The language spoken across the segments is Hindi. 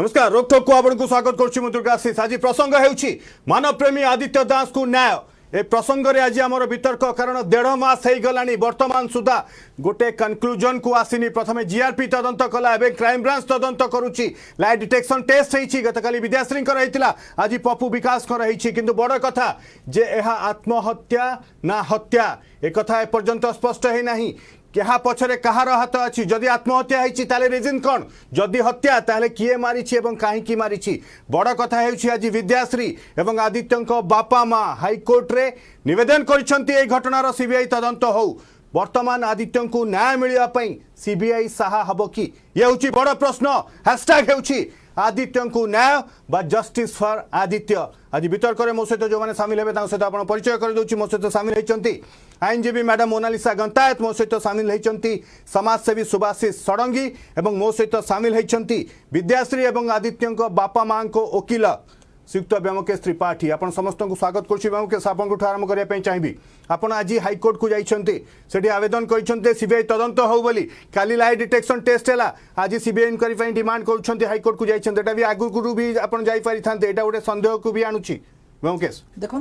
नमस्कार रोकठोक को आपको स्वागत करुच्ची दुर्गाशीष आज प्रसंग होउछि मानवप्रेमी आदित्य दास को न्याय ए प्रसंग रे आज आमर वितर्क कारण 1.5 मास हो गलानी वर्तमान सुधा गोटे कनक्लूजन को आसीनी प्रथमे जीआरपी तदंत कला एवं क्राइम ब्रांच तदंत करुच्ची लाई डिटेक्शन टेस्ट होइछि गतकाली विद्याश्री रहितला आज पप्पू विकास रहिछि किंतु बड़ कथा जे एहा आत्महत्या ना हत्या ए कथा ए पर्यंत स्पष्ट है नाही क्या पछरे कहार हाथ अच्छी जदि आत्महत्या होती रिजन कौन जदि हत्या ताले किए मारी कहीं मारी बड़ कथा आज विद्याश्री एवं आदित्य बापा माँ हाईकोर्ट रे निवेदन कर घटनार सीबीआई तदंत हो वर्तमान आदित्य को न्याय मिलवाई सीबीआई साहा हम कि ये हूँ बड़ प्रश्न हैशटैग होउछि आदित्य को न्याय बा जस्टिस फॉर आदित्य आज वितर्क में मो सहित जो मैंने सामिल हे सहित आप परिचय कर मो सहित सामिल होती आईनजीवी मैडम मोनालिसा गंतायत मो सहित सामिल होती समाजसेवी सुभाषिष षडंगी एवं मो सहित सामिल होती विद्याश्री एवं आदित्य बापा माँ को वकिल श्रीयुक्त व्योमकेश त्रिपाठी आपन समस्त को स्वागत करुच्ची व्योमकेश आपको आरंभ करने चाहिए आपड़ आज हाईकोर्ट को जाइए आवेदन कर सीबीआई तदंत हो बोली काली लाई डिटेक्शन टेस्ट है आज सीबीआई इनक्वारी डिमांड कर हाईकोर्ट को जाइए भी आगु भी आप जापारी था यहाँ गोटे संदेह को भी आणुची व्योमकेश देखो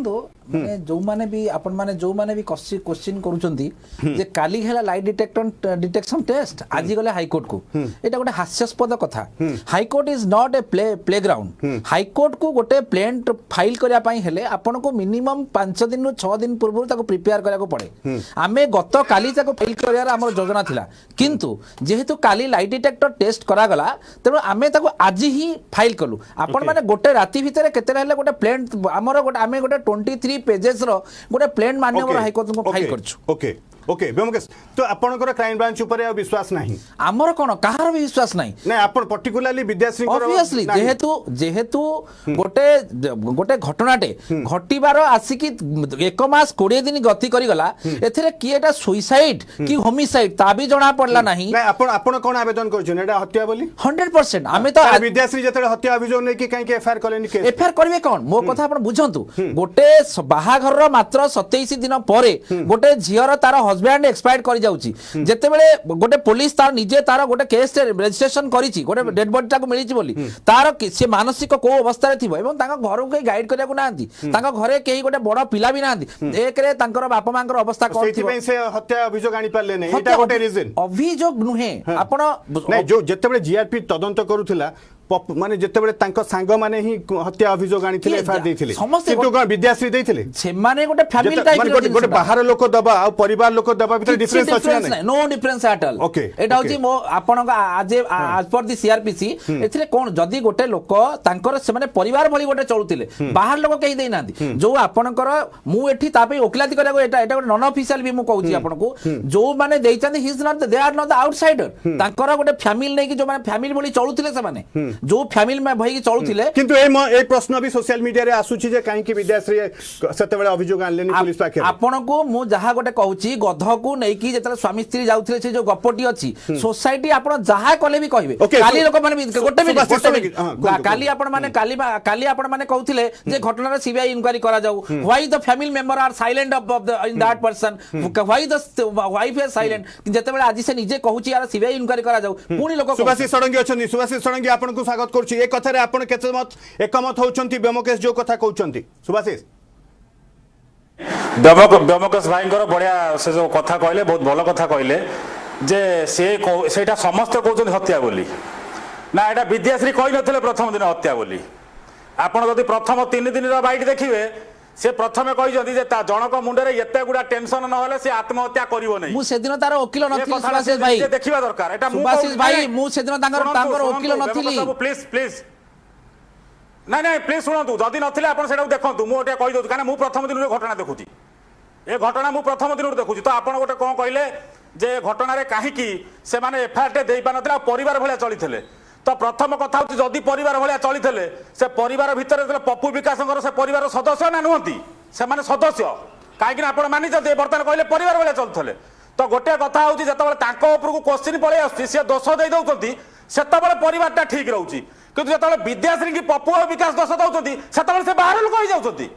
माने जो माने भी आपण माने जो माने भी क्वेश्चन करूचंती जे काली हेला लाई डिटेक्शन टेस्ट आज गले हाईकोर्ट को एटा गोटे हास्यास्पद कथा high court is not a playground high court को गोटे प्लेन फाइल करिया पई हेले आपण को मिनिमम 5 दिन रु 6 दिन पूर्व ताको प्रिपेयर करिया को पड़े आमे गत काली ताको फाइल करियार हमर योजना थिला किंतु जेहेतु काली लाई डिटेक्टर टेस्ट करा गला तेणु आमे ताको आज ही फाइल कलु आपण माने गोटे राती भितरे केते रहले गोटे प्लेन गोटे आमे गोटे 23 पेजेस रो गोटे प्लेन मान्यवर हाईकोर्ट को फाइल करछु ओके ओके व्योमकेश तो आपनकर क्राइम ब्रांच ऊपर विश्वास नहीं आमर कोन कहार भी विश्वास नहीं नहीं आपण पर्टिकुलरली विद्याश्री ऑब्वियसली जेहेतु गोटे घटनाटे घटिबार आसिकी 1 मास 20 दिन गति करी गला एथिरे की एटा सुसाइड की होमिसाइड ता भी जणा पड़ला नहीं आपण कोन आवेदन करछन एटा हत्या बोली 100% आमे तो विद्याश्री जतरे हत्या अभियोग नै कि काई के एफआईआर कलेनी केस एफआईआर करबे कोन मो कथा आपण बुझंतु गोटे बाहाघर रो मात्र 27 दिन परे गोटे झियर तार हस्बैंड एक्सपायर्ड कर जाउची जेते बेले गोटे पुलिस तार निजे तार गोटे केस रजिस्ट्रेशन करिछि गोटे डेड बॉडी ताको मिलिछि बोली तार से मानसिक को अवस्था रे थिबो एवं ताका घर को गाइड करिया को नांती ताका घरे केही गोटे बड़ पिला भी नांती एक रे तांकर बापा मांकर अवस्था कोन थिबो से हत्या अभियोग आनी पाले नै एटा गोटे रीजन अभियोग नुहे आपण नै जो जेते बेले जीआरपी तदंत करूथिला माने जेते बेले तांको सांग माने ही हत्या अभियोग आनी थिले एफआईआर देथिले किंतु कोन विद्याश्री देथिले से माने गोटे फैमिली टाइप माने गोटे बाहर लोक दबा आ परिवार लोक दबा भीतर डिफरेंस अछि ना no difference at all okay एटा होची मो आपन आज पर दी सीआरपीसी एथिले कोन जदी गोटे लोक तांकर से माने परिवार भली गोटे चलुतिले बाहर लोक कहि देई नांदी जो आपनकर मु एठी तापे ओकलाती करा को एटा गोटे नॉन ऑफिशियल भी मु कहूची आपन को जो माने देइचंदी he is not they are not the outsider तांकर गोटे फैमिली नै कि जो माने फैमिली भली चलुतिले से माने जो फैमिली में भई चलुथिले किंतु ए प्रश्न भी सोशल मीडिया रे आसुची जे काहे कि विद्याश्री सते बेले अभियोग आनलेनी पुलिस पाखे आपन को मु जहा गोटे कहूची गध को नै कि जेतले स्वामी स्त्री जाउथिले से जो गप्पटी अछि सोसाइटी आपन जहा कले भी कहबे काली लोक माने गोटे भी काली आपन माने काली आपन माने कहउथिले जे घटना रे सीबीआई इंक्वायरी करा जाऊ why the family member are silent of the in that person why the wife is silent जेते बेले आज से निजे कहूची यार सीबीआई इंक्वायरी करा जाऊ पुनी लोक सुभाषिष षडंगी अछन सुभाषिष षडंगी आपन को स्वागत करछि ए कथा रे आपन केते मत एकमत होउछंती व्योमकेश जो कथा कहउछंती सुभाषिष व्योमकेश भाई बढ़िया से जो कथा कहले बहुत भल कथा कहले जे सेटा समस्त कहते हत्या बोली ना एटा विद्याश्री कही नथिले प्रथम दिन हत्या बोली आपण जदि प्रथम 3 दिन बाइट देखिए से प्रथमे कहि जे ता जनक मुंडरे एते गुडा टेंशन न होले से आत्महत्या करिवो नै मु सेदिन तार वकील नथिली सुभाषिष भाई देखिबा दरकार एटा सुभाषिष भाई मु सेदिन तांकर वकील नथिली प्लीज प्लीज ना ना प्लीज शुणु जदि नथिले आपण सेटा देखंतु मु ओटे कहि दउ कारण मु प्रथम दिन घटना देखुची ए घटना मु प्रथम दिन देखुची तो आपण गोटे कोन कहले जे घटना रे काहे की से माने एफआईआर टे देई पानतला परिवार भलिया चलिथिले तो प्रथम कथा होची जदि परिवार भलिया चलिथिले से परिवार भितर पप्पू विकासंकर से परिवार सदस्य ना नहंती से माने सदस्य काहे कि आपण मानि जदि वर्तमान कहले परिवार भलिया चलथले तो गोटे कथा होची जतबेले तांको ऊपर को क्वेश्चन पळे आसी से दोष देई दउतंती सेतबेले परिवारटा ठीक रहउची किंतु जतबेले विद्याश्री की पप्पू और विकास दोष दउतंती सेतबेले से बाहर लोक होई जाउतंती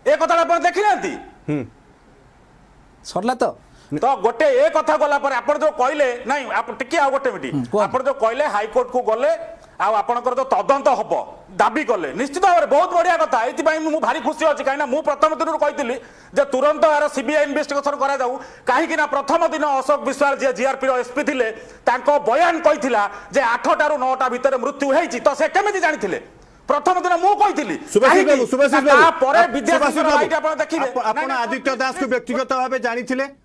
ए कथा आपण देखि नांती सरला तो गोटे ए कथा गला पर आपण जो कहले नहीं आप टिके आ गोटे मिटी आपण जो कहले हाई कोर्ट को गले आपणकर जो तदंत हम दाबी कले निश्चित भाव में बहुत बढ़िया कथा ये भारी खुशी अच्छी कहीं मुझे प्रथम दिन कही तुरंत यार सीबीआई इन्वेस्टिगेशन करा कहीं प्रथम दिन अशोक विश्वाल जी जीआरपी एसपी थे बयान कही 8 ରୁ 9ଟା भितर मृत्यु होती तो से केमी जानी प्रथम दिन आपण आदित्य दास को व्यक्तिगत भाव जानी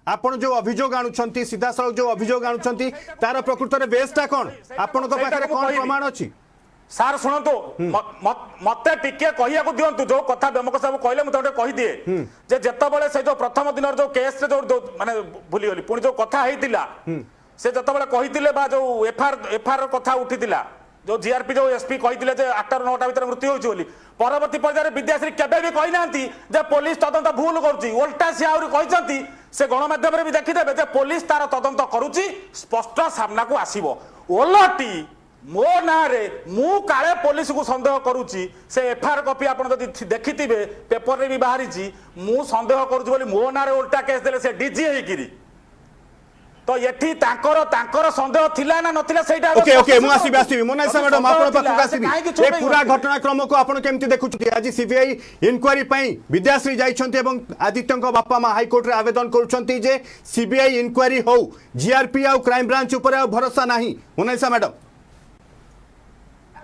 आपण जो अभियोग आणुछंती सीधा सड़क जो अभियोग आणुछंती तार प्रकृत रे बेसटा कोन आपण को पाखरे कोन प्रमाण अछि सार शुणु मत टिके कहिया को दियंतु जो कथा बेमक साहब कहले मुझे कही दिए जे जेतबेले से जो प्रथम दिन जो केस रे जो माने भूली गली पुणी जो कथा हेतिला से जेतबेले कहितिले बा जो एफआर कथा उठितिला जो जीआरपी जो एसपी कही 8 ରୁ 9ଟା भितर मृत्यु होची बोली परवर्ती पर्यायर विद्याश्री केबे भी कही नांती जे पुलिस तदंत भूल करूची उल्टा से आउरी कहिसंती से गणमाध्यम रे भी देखिदेबे जे पुलिस तार तदंत करूची स्पष्ट सामना को आसीबो ओलटी मो ना रे मु काले पुलिस को संदेह करूची से एफआईआर कॉपी आपण जदी देखिथिबे पेपर रे भी बाहरीची मु संदेह करूची बोली मो ना रे उल्टा केस देले से डीजी हेकिरी तो येठी तांकर संदेह थिला ना नथिला सेटा ओके ओके मु आसीबी मोनालिसा मैडम आपण पाखु आसीबी ए पूरा घटनाक्रम को आपण केमति देखुछथि आज सीबीआई इंक्वायरी पई विद्याश्री जाइछन्ती एवं आदित्यंक बापा मा हाई कोर्ट रे आवेदन करूछन्ती जे सीबीआई इंक्वायरी हो जीआरपी आ क्राइम ब्रांच ऊपर भरोसा नाही Monalisa madam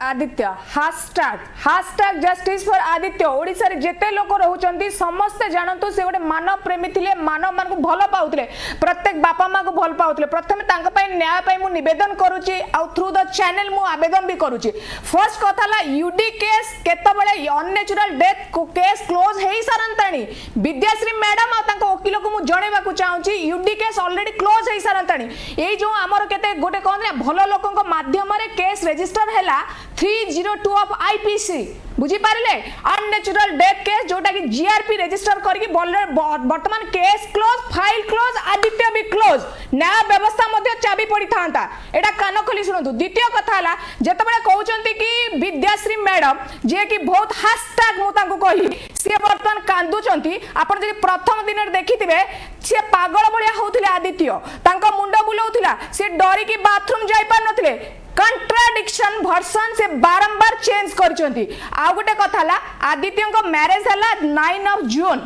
Aditya hashtag justice for Aditya Odisha रे जेते लोक रहउचंती समस्त जानतु से गोटे मानव प्रेमी थिले मानव मान को भल पाउतले प्रत्येक बापा मां को भल पाउतले प्रथमे तांका पय न्याय पय मु निवेदन करूची आ थ्रू द चैनल मु आवेदन भी करूची फर्स्ट कथाला यूडी केस केतबेले अननेचुरल डेथ को केस क्लोज हेई सारंताणी विद्याश्री मैडम आ तांको वकील को मु जणेबा को चाहूची यूडी केस ऑलरेडी क्लोज हेई सारंताणी एई जो हमर केते गोटे कोन भल लोकन को माध्यम रे केस रजिस्टर हैला 302 ऑफ आईपीसी बुझी पारिले अननेचुरल डेथ केस जोटा कि जीआरपी रजिस्टर करके वर्तमान case close file close Aditya भी क्लोज न्याय व्यवस्था मध्ये चाबी पड़ी थांता एटा कान खोली सुनतु द्वितीय कथा हला जेतबेले कहउचंती कि विद्याश्री मैडम जे कि बहुत हैशटैग मु तांको कही से वर्तमान कांदुचंती आपण जे प्रथम दिन देखिथिबे से पागल बलिया होउथिले आदित्य तांको मुंड बुलाउथिला से डरी की बाथरूम जाई पार नथिले कंट्राडिक्शन वर्सन से बारंबार चेंज करचंती आ गोटे कथा हला आदित्य को मैरिज हला 9 ऑफ जून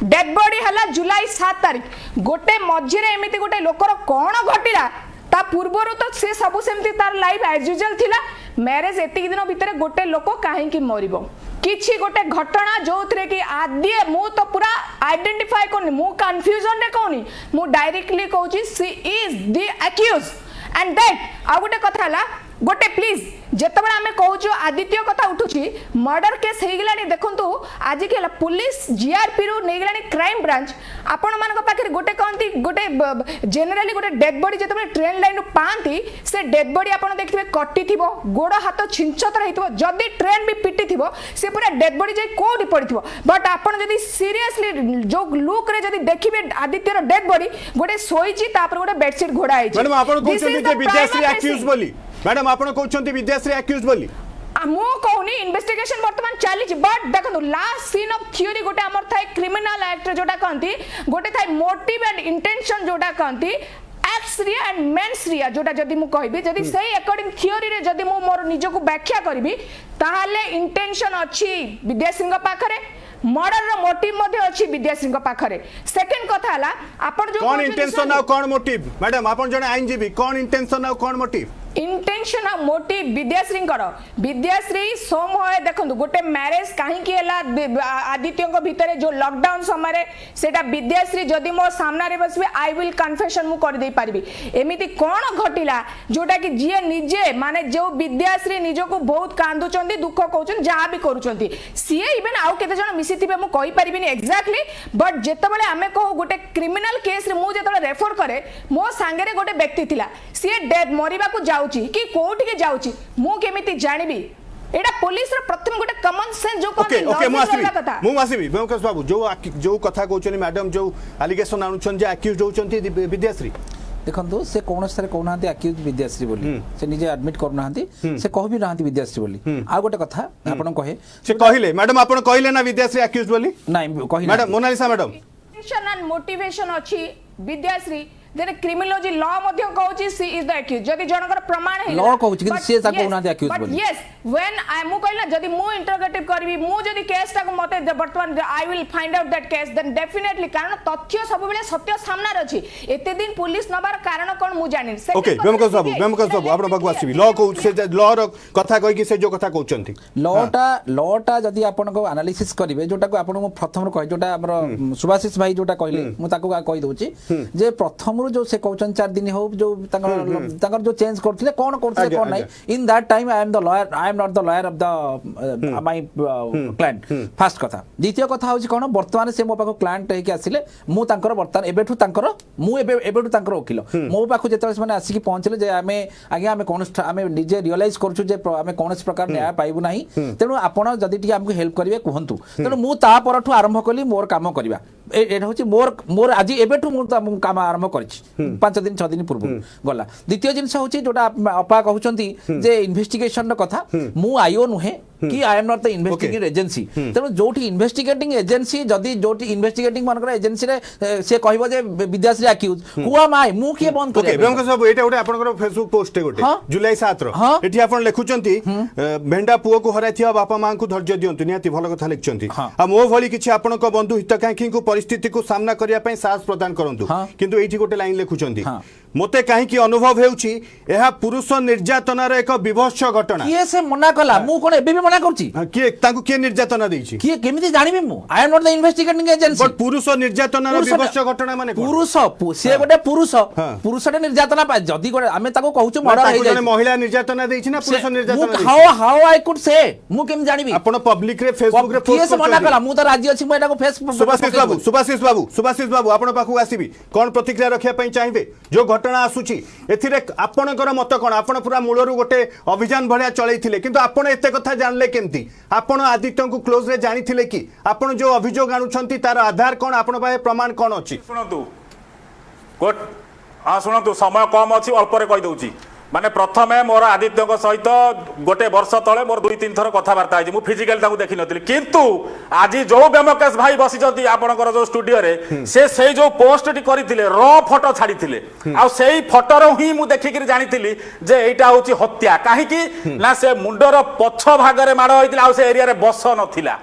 डेड बॉडी हला जुलाई 7 तारिख गोटे मझिरे एमिति गोटे लोकर कोन घटिला ता पूर्वरु तो से सब सेमति तार लाइफ एज यूजुअल थिला मैरिज एति दिन भीतर गोटे लोक काहे की मरिबो किछि गोटे घटना जोथरे कि आदि मु तो पूरा आइडेंटिफाई कोनी मु कंफ्यूजन रे कोनी मु डायरेक्टली कहूची she is the accused and that आ गोटे कथा हला गोटे प्लीज जेतबेला हमें कहूछु आदित्य कथा उठुची मर्डर केस हे गेलानी देखंतु आज के पुलिस जीआरपी रु नै गेलानी क्राइम ब्रांच आपण मान को पाखरे गोटे कहंती गोटे जनरली गोटे डेड बॉडी जेतबेला ट्रेन लाइन पांती से डेड बॉडी आपण देखथिबे कट्टी थिबो गोड़ हाथ छिंचतर हेतिबो जदी ट्रेन भी पिटी थिबो से पूरा डेड बॉडी जे कोडी पड़िथिबो बट आपण जदी सीरियसली जो लुक रे जदी देखिबे आदित्य रो डेड बॉडी गोटे सोईची तापर गोटे बेडशीट घोड़ा आइची मैडम आपण कहउछन्ती जे विद्याश्री अक्यूज बोली मैडम आपण कहउछन्ती विद्याश्री अक्यूज बोली मु कहूनी इन्वेस्टिगेशन वर्तमान चली बट देखो लास्ट सीन ऑफ थ्योरी गोटे हमर थाए क्रिमिनल एक्ट जोटा कहंती गोटे थाए मोटिव एंड इंटेंशन जोटा कहंती actus reus and mens rea जोटा जदी मु कहबी जदी सही अकॉर्डिंग थ्योरी रे जदी मु मोर निज को व्याख्या करबी ताहाले इंटेंशन अछि विद्याश्री पाखरे मर्डर रो मोटिव मध्ये अछि विद्याश्री पाखरे सेकंड कथा हला आपण जो कोन इंटेंशन आ कोन मोटिव मैडम आपण जने आईनजीबी कोन इंटेंशन आ कोन मोटिव इंटेंशन आ मोटिव विद्याश्री विद्याश्री सोमय देखंतु गोटे मैरिज काहे की हला आदित्य को भीतर जो लॉकडाउन समय रे सेटा विद्याश्री जदी मो सामना रे बसबे आई विल कन्फेशन मु कर दे पारबी एमिति कोन घटिला जोटा कि जे निजे माने जो विद्याश्री निजो को बहुत कांदुचंदी दुख कहउचन जहा भी करूचंती सीए इवन आउ केते जण मिसिथिबे मु कहि परिबिनी एक्जेक्टली बट जेतबेले हमें कहू गोटे क्रिमिनल केस रे मु जेतबेले रेफर करे मो संगे रे गोटे व्यक्ति थिला सीए डेड मरिबा को जाउची कि कोठी के जाउची मु केमिति जानिबी एडा पुलिस रो प्रथम गोटे कॉमन सेंस जो ओके ओके मु आसीबी बेमकस बाबू जो कथा कहउचनी मैडम जो एलिगेशन आनुछन जे अक्यूज्ड होचंती विद्याश्री देखो से कौन सारे कहना अक्यूज विद्याश्री बोली से निजे एडमिट करना से कह भी ना विद्याश्री बोली आ गोटे कथा आपण कहे से कहिले मैडम आपण कहिले ना विद्याश्री अक्यूज बोली नहीं कहि madam Monalisa madam intention and motivation अछि विद्याश्री देन क्रिमिनोलॉजी लॉ मध्ये कहूची सी इज द एक्यूज जदी जनकर प्रमाण है Law कहूची, किंतु से सा कहू ना दे accused बोली। यस व्हेन आई मु कहला जदी मु इंटरोगेटिव करबी मु जदी केस टाको मते वर्तमान I will find out that case then definitely कारण तथ्य सब बेले सत्य सामना रछि एते दिन पुलिस नबार कारण कोन मु जानि ओके बेमकस बाबू आपण बाबू आसीबी लॉ को से लॉ रो कथा कहि कि से जो कथा कहउचंती लटा जदि आपण को एनालिसिस करिवे जोटा को आपण को प्रथम कहि जोटा हमर सुभाषिष भाई जोटा कहले मु ताको कहि दउची जे प्रथम जो से कहउचन 4 दिन हो जो तांकर जो चेंज करथिले कोन करथिले कोन नै in that time I am the lawyer I am not the lawyer of the my client first कथा द्वितीय कथा होची कोन वर्तमान से मो पाखो क्लाइंट हे के आसिले मु तांकर वर्तमान एबेठु तांकर मु एबेठु तांकर वकील मो पाखो जेतले माने आसी कि पहुंचले जे आमे आगे आमे कोन आमे निजे रियलाइज करछु जे आमे कोनस प्रकार न्याय पाइबु नाही तेनु आपण जदि टी हमको हेल्प करिवे कहंतु तेनु मु ता परठु आरंभ कली मोर काम करिवा एटा होची मोर आज एबेठु मु काम आरंभ करछि 5 दिन 6 दिन पूर्व गला द्वितीय जिंस होची जोटा अपा कहउचंती जे इन्वेस्टिगेशन कथा मु आईओ नुहे कि I am not the investigating agency तेनु जोठी इन्वेस्टिगेटिंग एजेंसी जदी जोठी इन्वेस्टिगेटिंग मानकर एजेंसी रे से कहबो जे विद्याश्री अक्यूज हुआ माय मु के बंद करे बेमकस बाबू एटा गोटे आपनकर फेसबुक पोस्ट है गोटे जुलाई 7 रो एठी आपन लेखुचंती भेंडा पुओ को हराइथिया बापा मां को धैर्य दियंतु नियाती भलो कथा लिखचंती आ मो भली किछि आपनक बंधु हितकांक्षी को परिस्थिति को सामना करिया पई साहस प्रदान करंतु किंतु एठी गोटे लाइन लेखुचंती मोते काहे कि अनुभव हेउची एहा पुरुष निर्यातनार एक विभत्स घटना किए से मना कला मु कोन एबे भी मना करछि किए तांको किए निर्यातना देछि किए केमिति जानिबे मु आई am not the investigating agency but पुरुष निर्यातनार विभत्स घटना माने पुरुष से गोटे पुरुषटे निर्यातना पाए जदी गोटे आमे ताको कहूछु मर्डर हे जाय महिला निर्यातना देछि ना पुरुष निर्यातना हाउ आई कुड से मु केम जानिबी आपण पब्लिक रे फेसबुक रे पोस्ट किए मना कला मु त राज्य अछि मु एटा को फेसबुक सुभाषिष बाबू आपण पाखु आसीबी कोन प्रतिक्रिया रखिया पई चाहिबे जो घटना आसुची एथिरे आपणकर मत कोन आपण पूरा मूलरू गोटे अभियान भलिया चलैथिले किंतु आपण एते कथा जानले केमती आपण आदित्य को क्लोज रे जानिथिले कि आपण जो अभियोग आनुछंती तार आधार कोन आपण पाए प्रमाण कोन अछि सुनंतु गुड हां सुनंतु समय कम अछि अल्प रे कहि दउची माने प्रथमे मोर आदित्य सहित गोटे वर्ष तले मोर 2-3 थर कथबार्ता है मु फिजिकल ताकू देखि नथिली किंतु आज जो बेमकेश भाई बसिजंती आपनकर जो स्टूडियो रे से जो पोस्ट टी करिथिले र फोटो छाडिथिले आ सेही फोटो रो ही मु देखि कि जानिथिली जे एटा होची हत्या काहे कि ना से मुंडर पछ भाग रे माड होइतिला आ से एरिया रे बस नथिला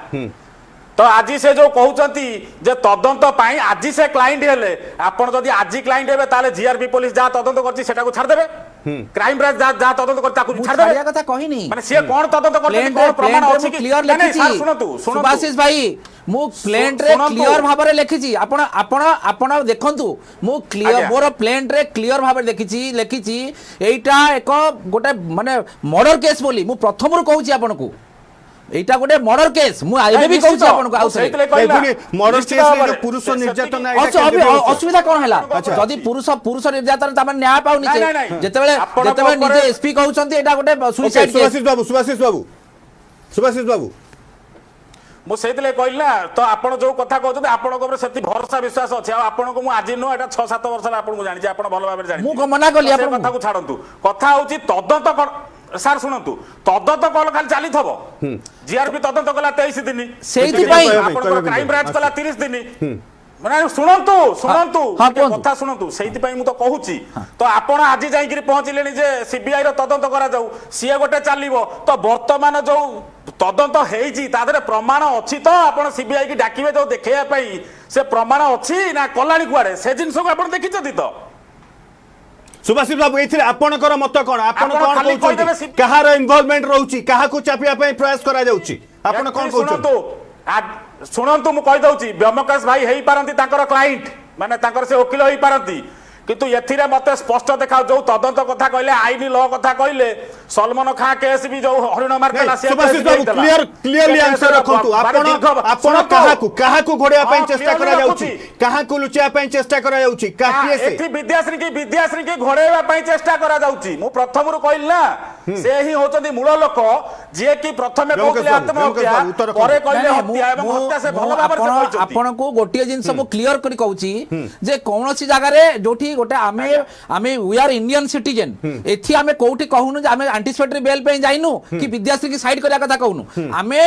तो आज से जो कहउचंती जे तदंत पाई आज से क्लाइंट हेले आपण जदी आज क्लाइंट हेबे ताले जीआरपी पुलिस जा तदंत करछि सेटा को छाड़ देबे क्राइम ब्रांच जा तदंत कर ताकू छाड़ देबे कथा कहिनी माने से कोन तदंत करछि कोन प्रमाण अछि कि क्लियर नहीं लिखिछि सुनतु सुभाषिष भाई मु प्लेंट रे क्लियर भाबरे लिखिछि आपण देखंतु मु क्लियर मोर प्लेंट रे क्लियर भाबरे लिखिछि एटा एक गोटे माने मर्डर केस बोली मु प्रथमरु कहूछि आपनको एटा गोटे मर्डर केस मु आइबे भी कहूछि आपनको आउसरे मर्डर केस रे पुरुष निर्यातना असुविधा कोन हला जदी पुरुष निर्यातना त माने न्याय पाउ निचे जेतेबेले निजे एसपी कहउचंती एटा गोटे सुसाइड केस सुभाषिष बाबू मु सेतले कहला तो आपण जो कथा कहउछते आपण को सेति भरोसा विश्वास अछि आ आपण को मु आज नो एटा 6-7 वर्ष ला आपण को जानि जे आपण भलो भाबे जानि मु मना कली आपण कथा को छाडंतु कथा होची तदंत सर शुणु तदंत कल खाली चली थब जीआरपी तदंत कला 23 दिन क्राइम ब्रांच कला 30 दिन माने शुणु कथा शुणु से तो कहूची तो आपण आज जाइए पहुंचले जे सीबीआई रो तदंत करा जाऊ सी गोटे चलो तो वर्तमान जो तदंत हो प्रमाण अच्छी तो आप सीबीआई की डाकिबे जो देखा से प्रमाण अच्छी ना कला कुआड़े से जिन को आप देखी तो सुभाषिष बाबू एथिरे आपनकर मत कोन आपन कोन कहउछथि कहार इन्वॉल्वमेंट रहउछि काहा को चापिया पई प्रयास करा जाउछि आपन कोन कहउछथि सुनंतु मु कहि दउछि ब्रह्मकाश भाई हेई पारंती ताकर क्लाइंट माने ताकर से वकील हेई पारंती किंतु एथिरे मते स्पष्ट देखा जो तदंत कथा कहले आईनी लॉ कथा कहले सलमान खान केस भी जो हरिण मारतला से सुभाषिष बाबू क्लियरली आंसर रखंतु आपन काहा को घोड़िया पई चेष्टा करा जाउछि काहा को लुचिया पई चेष्टा करा जाउछि काहे से एथि विद्याश्री की घोड़ेवा पई चेष्टा करा जाउछि मु प्रथम रु कहली ना से ही होचंदी मूल लोक जे कि प्रथमे कहले आत्महत्या परे कहले हत्या एवं हत्या से भलो भाबरे से कहछथि आपन को गोटिए जिंस मु क्लियर करी कहउछि जे कोनोसी जगह रे जोठी गोटे आमे आमे वी आर इंडियन सिटीजन एथि आमे कोठी कहूनु जे आमे एंटीसिपेटरी बेल पे जाइनु कि विद्याश्री की साइड करिया कथा कहूनु आमे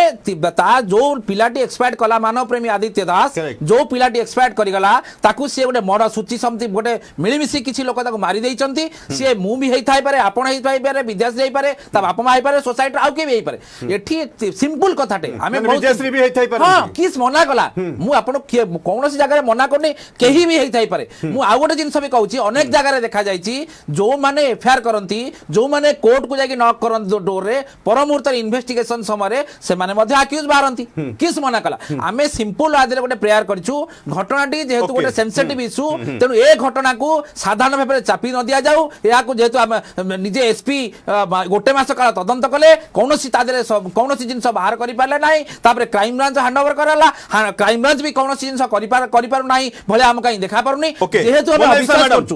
ता जो पिलाटी एक्सपायर्ड कला मानव प्रेमी आदित्य दास Correct. जो पिलाटी एक्सपायर्ड करि गला ताकू से गोटे मर्डर सूची समति गोटे मिलिमिसी किछि लोक ताकू मारी देइचंती से मु भी हेइ थाइ पारे आपण हेइ थाइ पारे विद्याश्री हेइ पारे ता बापा मा हेइ पारे सोसाइटी आउ के भी हेइ पारे एठी सिंपल कथाटे आमे विद्याश्री भी हेइ थाइ पारे हां किस मना कला मु आपण कोनोसी जगह मना करनी केही भी हेइ थाइ पारे मु आ गोटे जिंस भी कहूची अनेक जगह देखा जाइची जो माने एफआईआर करंती जो माने कोर्ट को जाके नॉक करंती डोर रे परमुहूर्त इन्वेस्टिगेशन समय से माने मध्ये अक्यूज बाहरंती किस मना कला आमे सिंपल आदिले गोटे प्रेयर करछु घटनाटी जेहेतु गोटे सेंसिटिव इशू तेनु ए घटना को साधारण भाबे चापी न दिया जाऊ या को जेहेतु हम निजे एसपी गोटे मास काल तदंत कले कोनोसी तादरे कोनोसी जिंस बाहर करि पाले नाही तापर क्राइम ब्रांच हैंडओवर करला क्राइम ब्रांच भी कोनोसी जिंस करि पारु नाही भले हम कहीं देखा पारुनी जेहेतु हम अविश्वास करछु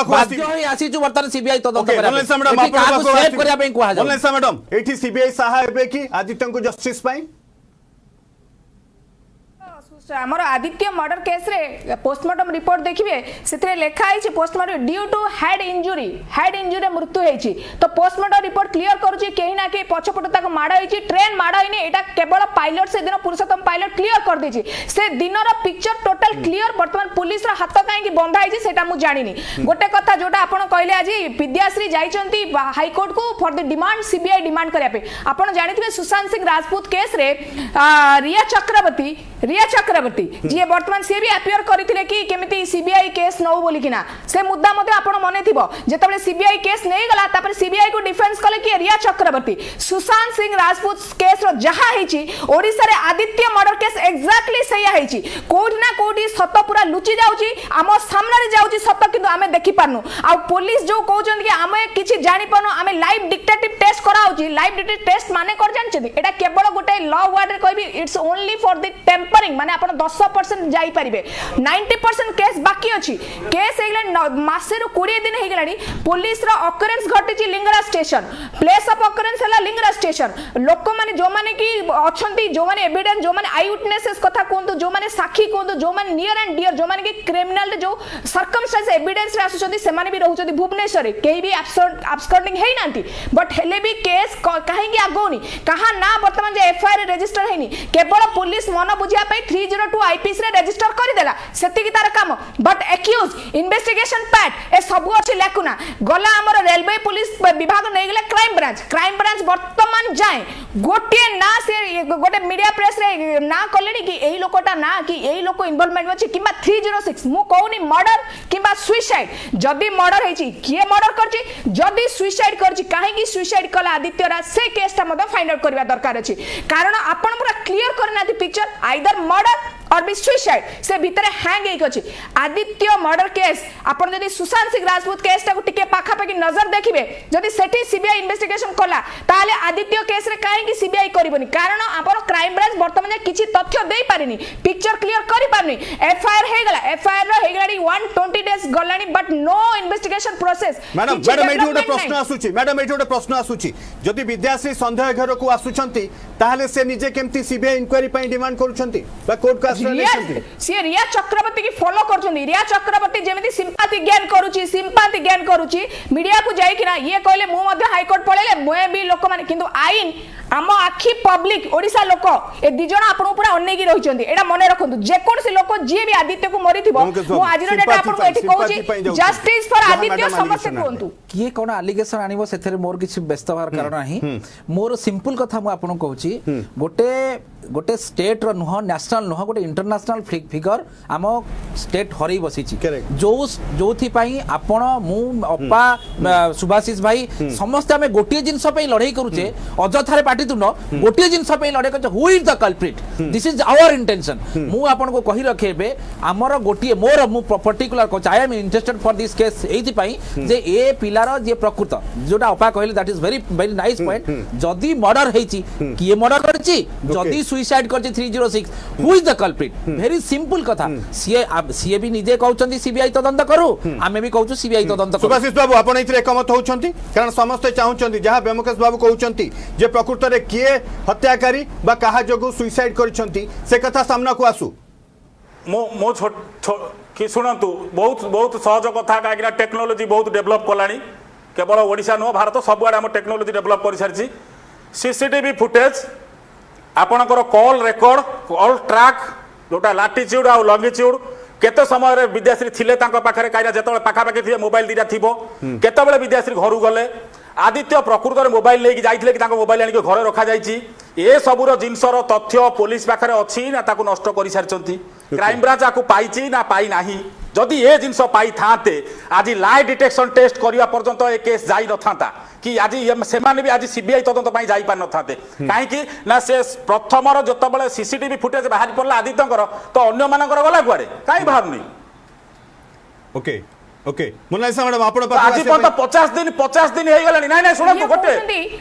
बाध्य होई आसीछु वर्तमान सीबीआई तदंत करिया पे कुहा जाऊ मैडम एठी सीबीआई सहाय हेबे कि आदित्य को जस्टिस पाई आमर आदित्य मर्डर केस रे पोस्टमार्टम रिपोर्ट देखिए से लिखा है postmortem due to head injury मृत्यु होती तो पोस्टमार्टम रिपोर्ट क्लियर करुच्ची कहीं ना कहीं पछपट माड़ होती ट्रेन माड़ होनी यहाँ केवल पायलट से दिन पुरुषोत्तम पायलट क्लियर कर देछि से दिन पिक्चर टोटल क्लियर बर्तमान पुलिस हाथ कहीं बंधा है मुझे जानी गोटे कथा जोटा आप कहले आज विद्याश्री जाइछंती हाईकोर्ट को for the demand CBI demand करने आप जानते सुशांत सिंह राजपूत केस रे रिया चक्रवर्ती जी वर्तमान सी भी अपियर करथिले कि केमिति सीबीआई केस नौ बोली किना से मुद्दा मते आपण मने थिबो जेतबे सीबीआई केस नै गला तापर सीबीआई को डिफेंस कले कि रिया चक्रवर्ती सुशांत सिंह राजपूत केस रो जहा हेची ओडिसा रे आदित्य मर्डर केस एक्जेक्टली सैया हेची कोठी ना कोठी सत पूरा लुचि जाउची आम सामने रे जाउची सत किंतु आमे देखि पारनु आ पुलिस जो कहउछन कि आमे किछि जानि पारनु आमे लाइव डिटेक्टिव टेस्ट कराउची लाइव डिटेक्टिव टेस्ट माने कर जानछथि एटा केवल गोटे लॉ वर्ड रे कहबी it's only for the tampering माने आपण 10% जाई परिबे 90% केस बाकी अछि केस हेगला मासे रो 20 दिन हेगलानी पुलिस रो ऑकरेंस घटिछि Lingaraj station place of occurrence हला लिंगराज स्टेशन लोक माने जो माने की अछंती जो माने एविडेंस जो माने आई विटनेसेस कथा कोंतु जो माने साक्षी कोंतु जो माने नियर एंड डियर जो माने की क्रिमिनल जो सर्कमस्टेंस एविडेंस रे आसुछंती से माने भी रहउछंती भुवनेश्वर रे केही भी एब्सकॉर्डिंग हेई नांती बट हेले भी केस काहे की आगोनी कहा ना वर्तमान जे एफआईआर रजिस्टर हेनी केवल पुलिस मन बुझिया पे 302 आईपीसी रे रजिस्टर कर देला सेति की तार काम बट एक्यूज इन्वेस्टिगेशन पैट ए सब अछि लेकुना गला हमर रेलवे पुलिस विभाग नै गेले क्राइम ब्रांच वर्तमान जाय गोटे ना से गोटे मीडिया प्रेस रे ना कलेनी कि एही लोकटा ना कि एही लोक इन्वॉल्वमेंट अछि किबा 306 मु कहूनी मर्डर किबा सुसाइड जदी मर्डर हेछि किए मर्डर करछि जदी सुसाइड करछि काहे कि सुसाइड कला आदित्य राज से केसटा मद फाइंड आउट करबा दरकार अछि कारण आपण पूरा क्लियर करनाथि पिक्चर आइदर मर्डर और भी सुसाइड से भीतर हैंग एक अछि आदित्य मर्डर केस आपण जदी सुशांत सिंह राजपूत केस टा को टिके पाखा पाखी नजर देखिबे जदी सेठी सीबीआई इन्वेस्टिगेशन कला ताले आदित्य केस रे काहे कि सीबीआई करबनी कारण आपण क्राइम ब्रांच वर्तमान किछि तथ्य देई पारिनी पिक्चर क्लियर करि पारनी एफआईआर हे गला एफआईआर रो हे गलाडी 120 डेज गलानी but no investigation process madam एठी गोटे प्रश्न आसुची मैडम एठी गोटे प्रश्न आसुची जदी विद्याश्री संदेह घर को आसुचंती ताले से निजे केमती सीबीआई इंक्वायरी पई डिमांड करूचंती बा कोर्ट का सी रिया चक्रवर्ती की फॉलो करछंती रिया चक्रवर्ती जेमिति सिंपैथी ज्ञान करूची मीडिया को जाई किना ये कहले मु मध्ये हाई कोर्ट पळेले मोए भी लोक माने किंतु आईन आम आखि पब्लिक ओडिसा लोक ए दि जण आपन ऊपर अन्ने की रहिचंती एटा मने रखंतु जे कोन से लोक जे भी आदित्य को मरिथिबो मु आज रो डेटा आपन को एठी कहूची जस्टिस फॉर आदित्य समस्त कोंतु किए कोन एलिगेशन आनिबो सेथरे मोर किछि व्यस्त होवार कारण नाही मोर सिंपल कथा मु आपन कहूची गोटे स्टेट रो नुह नेशनल नुह गोटे इंटरनेशनल फिगर आम स्टेट हरई बसिछि जो थी पई आपण मु अपा सुभाषिष भाई समस्त आमे गोटे जिंस पई लड़ाई करूचे अजथारे पाटितुंड गोटे जिंस पई लड़ाई करछ who is the culprit this is our intention मु आपन को कहि रखेबे हमर गोटे मोर मु पर्टिकुलर को I am interested for this case एथि पई जे ए पिलार जे प्रकृत जोटा अपा कहले that is very very nice point जदी मर्डर हेछि किए मर्डर करछि जदी सुसाइड करछि 306 who is the culprit very simple कथा सीए भी निजे कहउछंती सीबीआई तदंत करू आमे भी कहउछु सीबीआई तदंत करू सुभाषिष बाबू आपण इथरे एकमत होउछंती कारण समस्त चाहुछंती जहां ब्योमकेश बाबू कहउछंती जे प्रकृत रे किए हत्याकारी बा कहा जगु सुसाइड करिसंती से कथा सामना को आसु मो कि शुणु बहुत बहुत सहज कथा कहीं टेक्नोलोजी बहुत डेभलप कलानी केवल ओडिशा नुह भारत सबुआड़े आम टेक्नोलोजी डेभलप कर सारी सीसीटीवी फुटेज आपणकर कॉल रेकर्ड कॉल ट्रैक जोटा लाटिच्यूड आ लंगिच्यूड केते समय विद्याश्री थिले पाखे कहीं जो पाखापाखि थे मोबाइल दीटा थी केतबे विद्याश्री घर गले आदित्य प्रकृत में मोबाइल लेकिन जाइए कि मोबाइल आनिक घर रखा ए सबूर जिनसर तथ्य पुलिस पाखे अच्छी ना नष्ट कर सारी क्राइम ब्रांच आपको पाई ना पाई ना जदि ए जिनस पाई था आज लाई डिटेक्शन टेस्ट करने पर्यंत ए केस जाई न था कि आज से भी आज सीबीआई तदंत जाई पार न था कहीं ना से प्रथम जो सीसीटीवी फुटेज बाहरी पड़ा आदित्य तो अन्य मानकर गला कुआड़े कहीं बाहर ओके ओके मोनालिसा मैडम आपण आज पर्यंत 50 दिन हो गलानी नहीं नहीं सुनंतु गोटे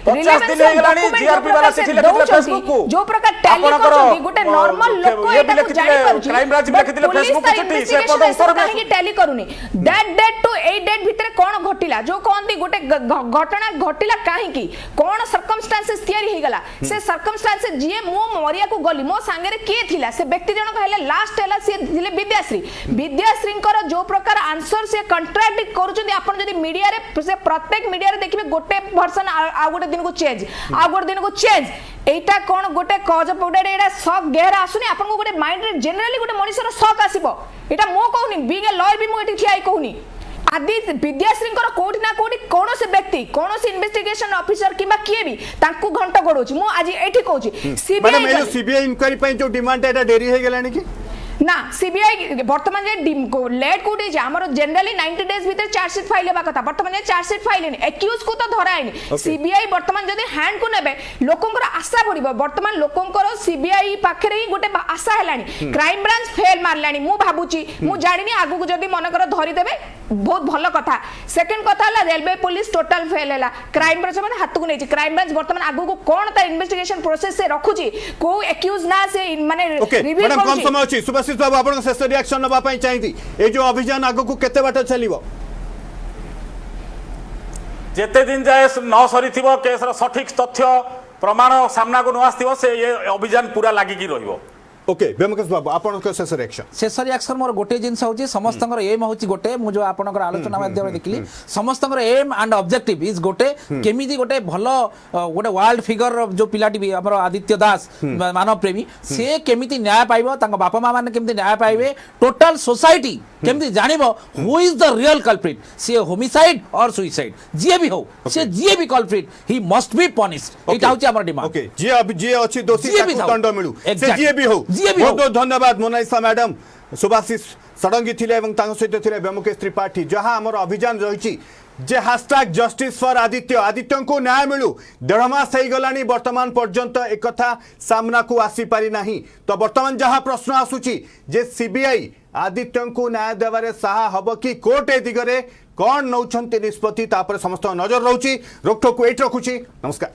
50 दिन हो गलानी जीआरपी वाला चिठी लिखिले फेसबुक को जो प्रकार टैली करछंती गोटे नॉर्मल लोक एटा को जानि पारुछि क्राइम ब्रांच लिखिले फेसबुक को चिठी से पद उत्तर काहे टैली करूनी दैट डेट टू 8 डेट भितरे कोन घटिला जो कोनती गोटे घटना घटिला काहे की कोन सर्कमस्टेंसेस तयारी हे गला से सर्कमस्टेंसेस जिए मो मरिया को गली मो संगे रे के थिला से व्यक्ति जन कहले लास्ट हैला से थिले विद्याश्रींकर जो प्रकार आंसर से कंट्राडिक्ट करूछंती आपण जदी मीडिया रे से प्रत्येक मीडिया रे देखिबे गोटे वर्जन आ गोटे दिन को चेंज आ गोटे दिन को चेंज एटा कोन गोटे कज पउडा एटा शक गहरा आसुनी आपण को गोटे माइंड रे जनरली गोटे मनुष्यर शक आसीबो एटा मो कहूनी बीइंग ए लॉयर भी मो एठी ठियाई कहूनी आदि विद्याश्रींकर कोठी ना कोठी कोनोसे व्यक्ति कोनोसे इन्वेस्टिगेशन ऑफिसर किबा किए भी तांकू घंटा गडोची मो आज एठी कहूची सीबीआई इंक्वायरी पई जो डिमांड एटा डेरी हे गेलानी की ना सीबीआई वर्तमान जे लेट कोटे जे हमर जनरली 90 डेज भीतर चार्जशीट फाइल हेबा कथा वर्तमान जे चार्जशीट फाइल नि एक्यूज को तो धराइनी सीबीआई वर्तमान जदि हैंड को नेबे लोकंकर आशा पड़िबो वर्तमान लोकंकर सीबीआई पाखरे ही गोटे आशा हेलानी क्राइम ब्रांच फेल मारलानी मु भाबुची मु जानिनी आगु को जदि मनकर धरि देबे बहुत भलो कथा सेकंड कथा हला रेलवे पुलिस टोटल फेल हेला क्राइम ब्रांच माने हाथ को नेछि क्राइम ब्रांच वर्तमान आगु को कोन ता इन्वेस्टिगेशन प्रोसेस से रखुची को एक्यूज ना से माने रिवील मैडम कम समय अछि सुभाषिष बाबू आपण शेष रिएक्शन नबा पई चाहिथि ए जो अभियान आगु को केते बाट चलिबो जेते दिन जाए न सरी थिबो केसर सठिक तथ्य प्रमाण सामना को न आस्थिबो से ये अभियान पूरा लागि की रहिबो ओके बेमकेश बाबू आपण को शेष रिएक्शन मोर गोटे जिनस होची समस्तंकर एम होची गोटे मु जो आपनकर आलोचना माध्यम देखली समस्तंकर एम एंड ऑब्जेक्टिव इज गोटे केमिति गोटे भलो गोटे वर्ल्ड फिगर जो पिलाटी भी हमर आदित्य दास मानव प्रेमी से केमिति न्याय पाइबो तांग बापा मां माने केमिति न्याय पाइबे टोटल सोसाइटी केमिति जानिबो who is the real culprit से होमिसाइड और सुइसाइड जे भी हो से जे भी culprit he must be punished एटा होची हमर डिमांड ओके जे अछि दोषी ताकू दंड मिलु से जे भी हो बहुत बहुत धन्यवाद मोनालिसा मैडम सुभाषिष षडंगी थिले एवं तांग सहित थिले बेमुकेश त्रिपाठी जहां हमर अभियान रहिछि जे हैशटैग जस्टिस फॉर आदित्य को न्याय मिलू 1.5 मास हो गलानी वर्तमान पर्यंत एक कथा सामना को आसी पारि नाही तो वर्तमान जहां प्रश्न आसुची जे सीबीआई आदित्य को न्याय देवारे साहा हब कि कोर्ट ए दिगरे कौन नौछंती निष्पत्ति तापर समस्त नजर रहउची रोकठोक एट रखुची नमस्कार।